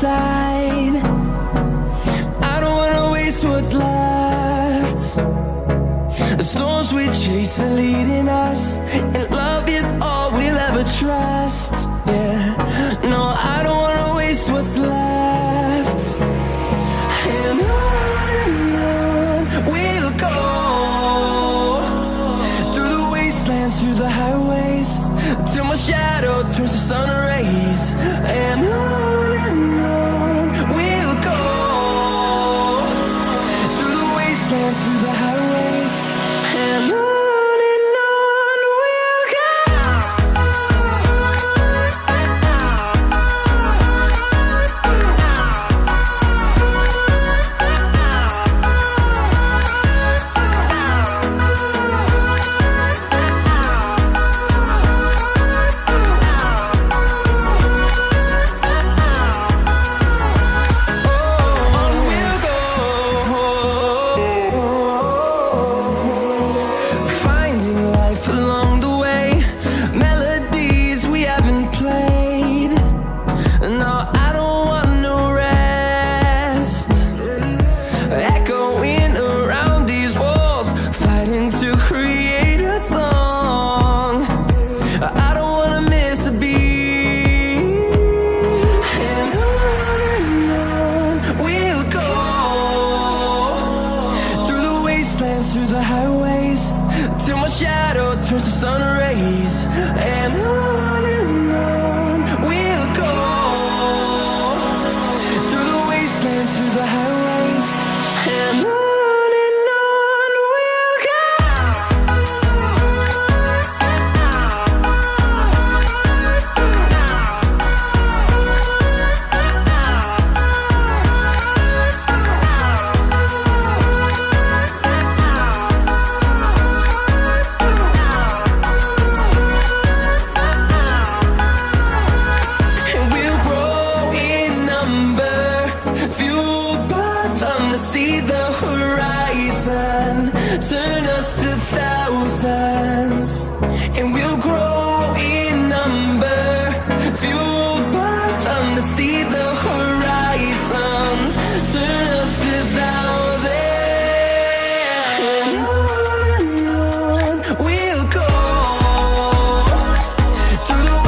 side. I don't wanna waste what's left. The storms we chase are leading us, and love is all we'll ever trust. Yeah, no, I don't wanna waste what's left. And on we'll go, through the wastelands, through the highways, till my shadow turns to sun rays. And on we'll go, through the wastelands, through the highways, and on we'll go. Through the highways, till my shadow turns to sun rays. And on we'll go, through the wastelands, through the highways, and on we'll go. Fueled by them to see the horizon, turn